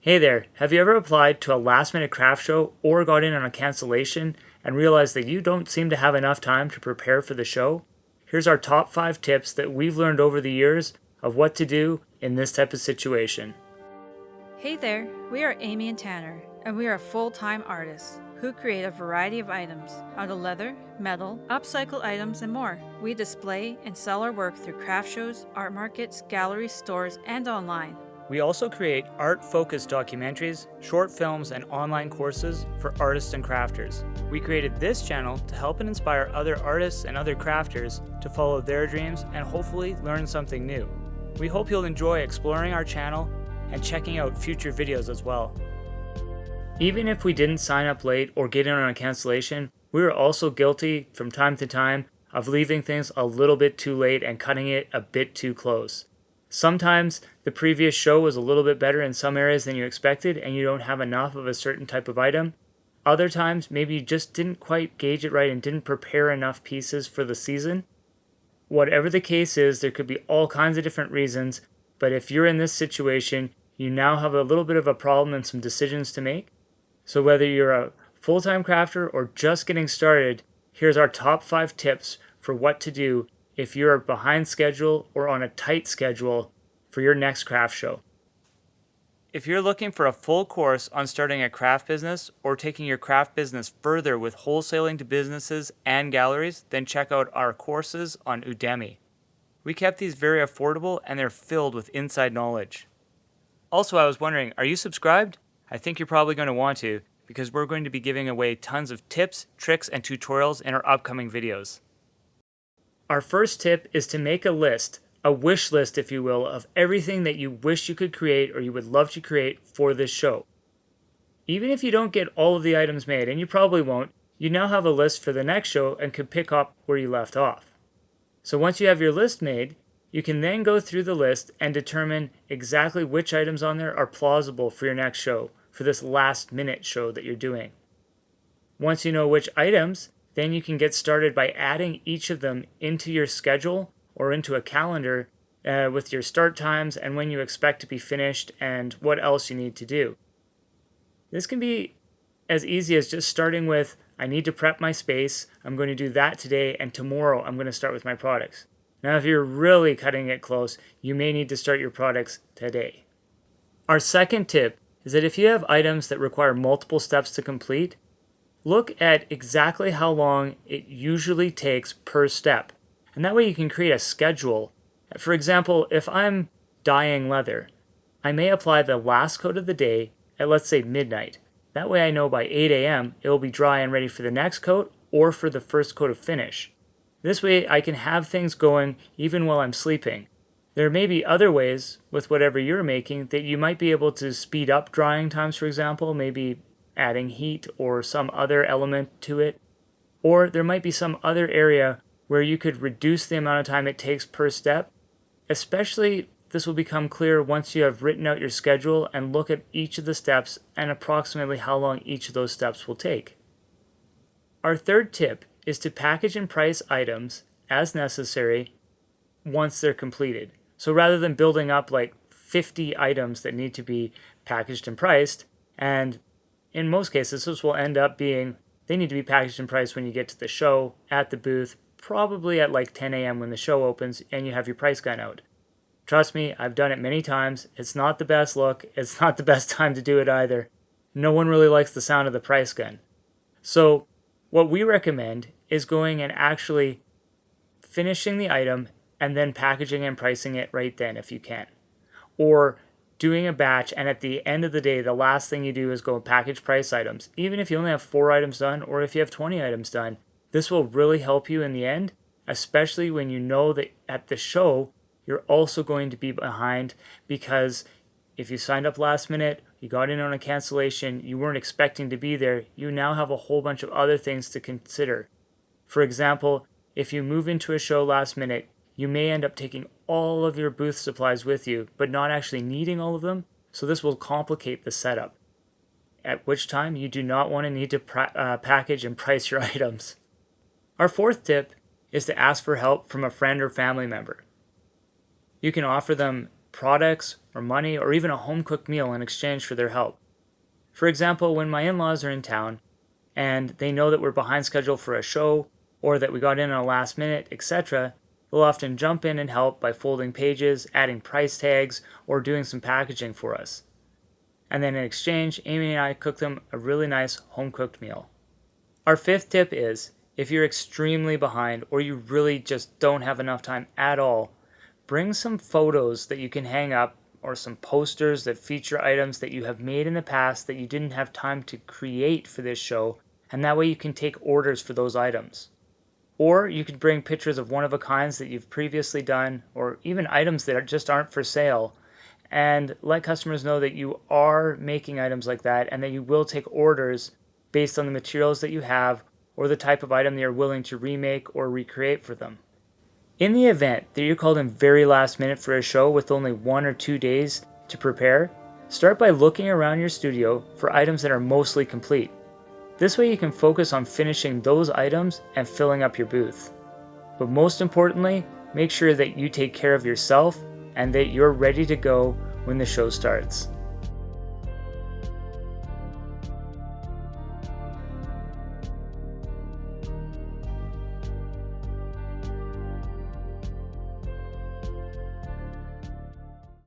Hey there, have you ever applied to a last-minute craft show or got in on a cancellation and realized that you don't seem to have enough time to prepare for the show? Here's our top 5 tips that we've learned over the years of what to do in this type of situation. Hey there, we are Amy and Tanner, and we are full-time artists who create a variety of items out of leather, metal, upcycled items, and more. We display and sell our work through craft shows, art markets, galleries, stores, and online. We also create art-focused documentaries, short films, and online courses for artists and crafters. We created this channel to help and inspire other artists and other crafters to follow their dreams and hopefully learn something new. We hope you'll enjoy exploring our channel and checking out future videos as well. Even if we didn't sign up late or get in on a cancellation, we were also guilty from time to time of leaving things a little bit too late and cutting it a bit too close. Sometimes the previous show was a little bit better in some areas than you expected and you don't have enough of a certain type of item. Other times, maybe you just didn't quite gauge it right and didn't prepare enough pieces for the season. Whatever the case is, there could be all kinds of different reasons, but if you're in this situation, you now have a little bit of a problem and some decisions to make. So whether you're a full-time crafter or just getting started, here's our top 5 tips for what to do if you're behind schedule or on a tight schedule for your next craft show. If you're looking for a full course on starting a craft business or taking your craft business further with wholesaling to businesses and galleries, then check out our courses on Udemy. We kept these very affordable and they're filled with inside knowledge. Also, I was wondering, are you subscribed? I think you're probably going to want to, because we're going to be giving away tons of tips, tricks, and tutorials in our upcoming videos. Our first tip is to make a list, a wish list if you will, of everything that you wish you could create or you would love to create for this show. Even if you don't get all of the items made, and you probably won't, you now have a list for the next show and can pick up where you left off. So once you have your list made, you can then go through the list and determine exactly which items on there are plausible for your next show, for this last minute show that you're doing. Once you know which items, then you can get started by adding each of them into your schedule or into a calendar with your start times and when you expect to be finished and what else you need to do. This can be as easy as just starting with, I need to prep my space, I'm going to do that today, and tomorrow I'm going to start with my products. Now, if you're really cutting it close, you may need to start your products today. Our second tip is that if you have items that require multiple steps to complete, look at exactly how long it usually takes per step. And that way you can create a schedule. For example, if I'm dyeing leather, I may apply the last coat of the day at, let's say, midnight. That way I know by 8 a.m. it will be dry and ready for the next coat or for the first coat of finish. This way I can have things going even while I'm sleeping. There may be other ways with whatever you're making that you might be able to speed up drying times, for example, maybe adding heat or some other element to it. Or there might be some other area where you could reduce the amount of time it takes per step. Especially, this will become clear once you have written out your schedule and look at each of the steps and approximately how long each of those steps will take. Our third tip is to package and price items as necessary once they're completed. So rather than building up like 50 items that need to be packaged and priced, and in most cases, this will end up being, they need to be packaged and priced when you get to the show, at the booth, probably at like 10 a.m. when the show opens and you have your price gun out. Trust me, I've done it many times. It's not the best look. It's not the best time to do it either. No one really likes the sound of the price gun. So what we recommend is going and actually finishing the item and then packaging and pricing it right then if you can. Or doing a batch, and at the end of the day, the last thing you do is go and package price items. Even if you only have 4 items done, or if you have 20 items done, this will really help you in the end, especially when you know that at the show, you're also going to be behind, because if you signed up last minute, you got in on a cancellation, you weren't expecting to be there, you now have a whole bunch of other things to consider. For example, if you move into a show last minute, you may end up taking all of your booth supplies with you, but not actually needing all of them, so this will complicate the setup. At which time, you do not want to need to package and price your items. Our fourth tip is to ask for help from a friend or family member. You can offer them products or money or even a home-cooked meal in exchange for their help. For example, when my in-laws are in town and they know that we're behind schedule for a show or that we got in on a last minute, etc., they'll often jump in and help by folding pages, adding price tags, or doing some packaging for us. And then in exchange, Amy and I cook them a really nice home-cooked meal. Our fifth tip is, if you're extremely behind or you really just don't have enough time at all, bring some photos that you can hang up or some posters that feature items that you have made in the past that you didn't have time to create for this show, and that way you can take orders for those items. Or you could bring pictures of one-of-a-kinds that you've previously done, or even items that just aren't for sale, and let customers know that you are making items like that and that you will take orders based on the materials that you have or the type of item that you're willing to remake or recreate for them. In the event that you're called in very last minute for a show with only 1 or 2 days to prepare, start by looking around your studio for items that are mostly complete. This way you can focus on finishing those items and filling up your booth. But most importantly, make sure that you take care of yourself and that you're ready to go when the show starts.